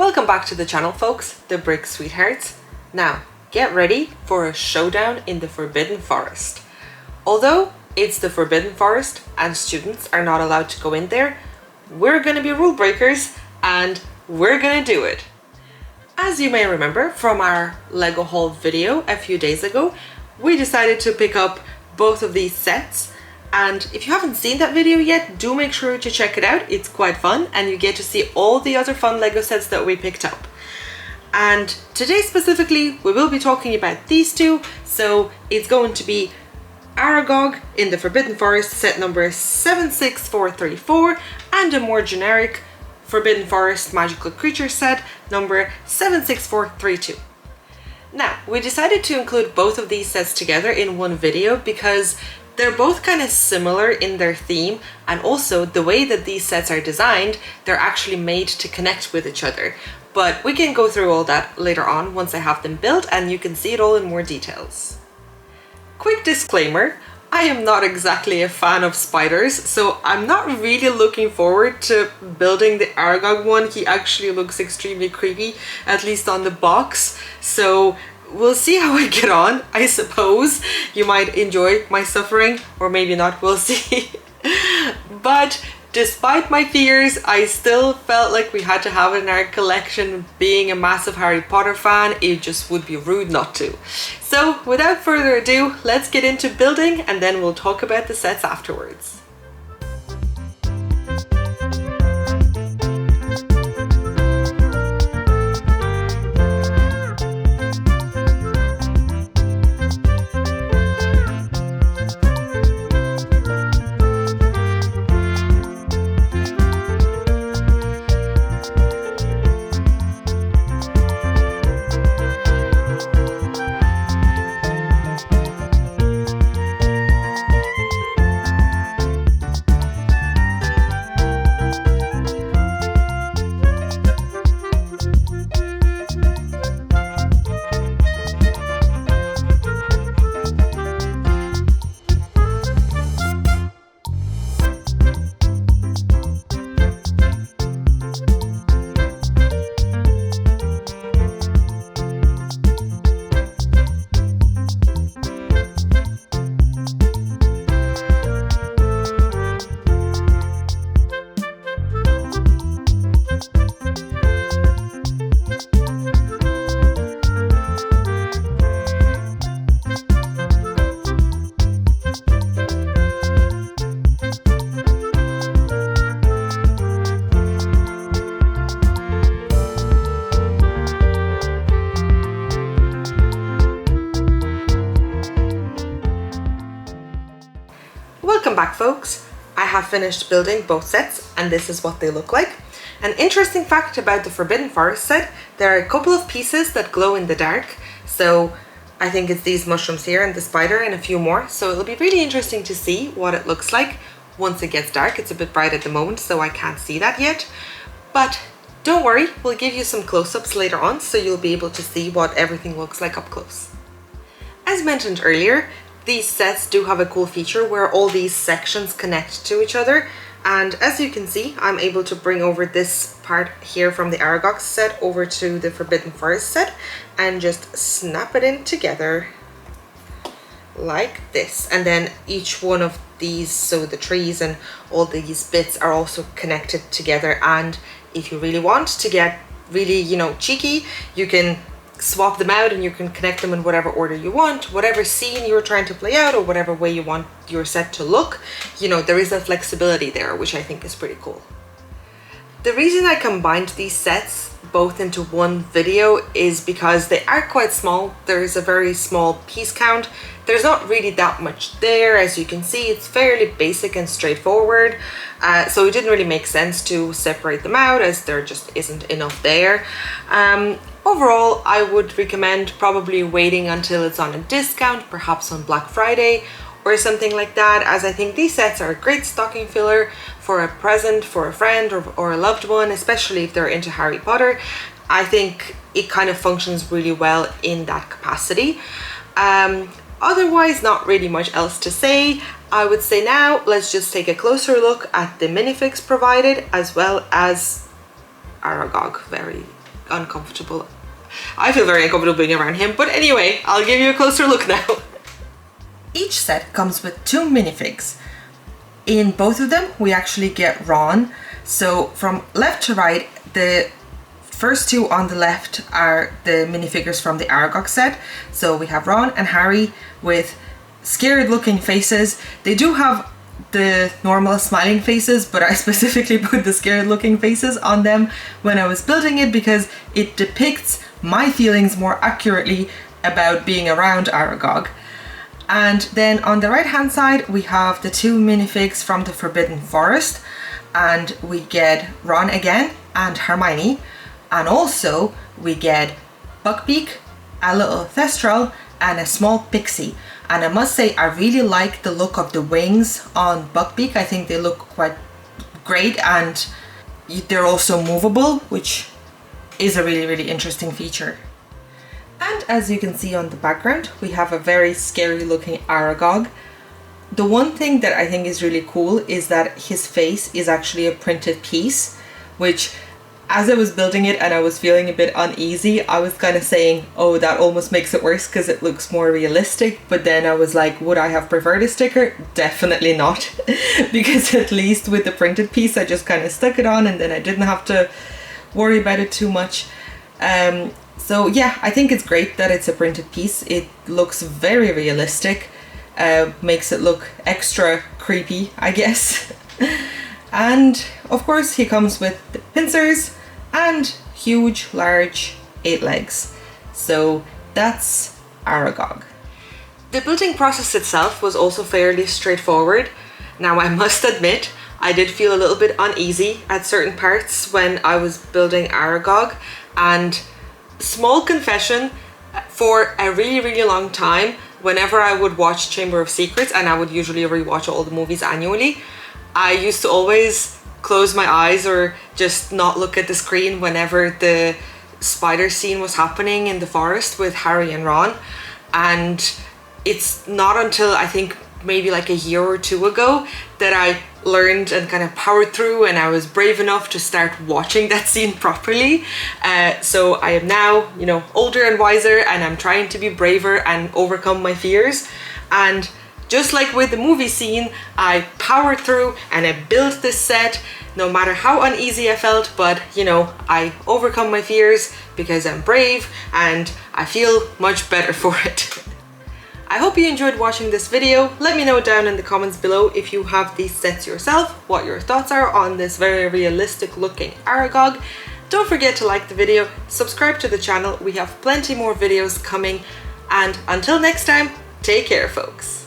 Welcome back to the channel, folks, the Brick Sweethearts. Now, get ready for a showdown in the Forbidden Forest. Although it's the Forbidden Forest and students are not allowed to go in there, we're gonna be rule breakers and we're gonna do it. As you may remember from our Lego haul video a few days ago, we decided to pick up both of these sets. And if you haven't seen that video yet, do make sure to check it out. It's quite fun and you get to see all the other fun Lego sets that we picked up. And today specifically, we will be talking about these two. So it's going to be Aragog in the Forbidden Forest set number 76434 and a more generic Forbidden Forest magical creature set number 76432. Now, we decided to include both of these sets together in one video because they're both kind of similar in their theme, and also the way that these sets are designed, they're actually made to connect with each other. But we can go through all that later on once I have them built and you can see it all in more details. Quick disclaimer, I am not exactly a fan of spiders, so I'm not really looking forward to building the Aragog one. He actually looks extremely creepy, at least on the box. So we'll see how I get on. I suppose you might enjoy my suffering, or maybe not, we'll see. But despite my fears, I still felt like we had to have it in our collection. Being a massive Harry Potter fan, it just would be rude not to. So without further ado, let's get into building and then we'll talk about the sets afterwards. Welcome back, folks. I have finished building both sets and this is what they look like. An interesting fact about the Forbidden Forest set, there are a couple of pieces that glow in the dark. So I think it's these mushrooms here and the spider and a few more. So it'll be really interesting to see what it looks like once it gets dark. It's a bit bright at the moment, so I can't see that yet. But don't worry, we'll give you some close-ups later on so you'll be able to see what everything looks like up close. As mentioned earlier, these sets do have a cool feature where all these sections connect to each other, and as you can see, I'm able to bring over this part here from the Aragog set over to the Forbidden Forest set and just snap it in together like this. And then each one of these, so the trees and all these bits, are also connected together. And if you really want to get really, cheeky, you can swap them out and you can connect them in whatever order you want, whatever scene you're trying to play out or whatever way you want your set to look. There is a flexibility there, which I think is pretty cool. The reason I combined these sets both into one video is because they are quite small. There's a very small piece count. There's not really that much there. As you can see, it's fairly basic and straightforward. So it didn't really make sense to separate them out as there just isn't enough there. Overall, I would recommend probably waiting until it's on a discount, perhaps on Black Friday or something like that, as I think these sets are a great stocking filler for a present for a friend or a loved one, especially if they're into Harry Potter. I think it kind of functions really well in that capacity. Otherwise, not really much else to say. I would say now let's just take a closer look at the minifigs provided, as well as Aragog. Very uncomfortable. I feel very uncomfortable being around him, but anyway, I'll give you a closer look now. Each set comes with 2 minifigs. In both of them, we actually get Ron. So from left to right, the first 2 on the left are the minifigures from the Aragog set. So we have Ron and Harry with scared looking faces. They do have the normal smiling faces, but I specifically put the scared looking faces on them when I was building it because it depicts my feelings more accurately about being around Aragog. And then on the right hand side we have the 2 minifigs from the Forbidden Forest, and we get Ron again and Hermione, and also we get Buckbeak, a little Thestral, and a small pixie. And I must say, I really like the look of the wings on Buckbeak. I think they look quite great, and they're also movable, which is a really interesting feature. And as you can see on the background, we have a very scary looking Aragog. The one thing that I think is really cool is that his face is actually a printed piece, which as I was building it and I was feeling a bit uneasy, I was kind of saying, oh, that almost makes it worse because it looks more realistic. But then I was like, would I have preferred a sticker? Definitely not. Because at least with the printed piece, I just kind of stuck it on and then I didn't have to worry about it too much. So yeah, I think it's great that it's a printed piece. It looks very realistic, makes it look extra creepy, I guess. And of course he comes with the pincers and huge, large 8 legs. So that's Aragog. The building process itself was also fairly straightforward. Now I must admit, I did feel a little bit uneasy at certain parts when I was building Aragog, and small confession, for a really long time, whenever I would watch Chamber of Secrets, and I would usually rewatch all the movies annually, I used to always close my eyes or just not look at the screen whenever the spider scene was happening in the forest with Harry and Ron. And it's not until I think maybe like a year or 2 ago that I learned and kind of powered through, and I was brave enough to start watching that scene properly. So I am now, you know, older and wiser, and I'm trying to be braver and overcome my fears. And just like with the movie scene, I powered through and I built this set no matter how uneasy I felt, but you know, I overcome my fears because I'm brave and I feel much better for it. I hope you enjoyed watching this video. Let me know down in the comments below if you have these sets yourself, what your thoughts are on this very realistic looking Aragog. Don't forget to like the video, subscribe to the channel, we have plenty more videos coming, and until next time, take care folks.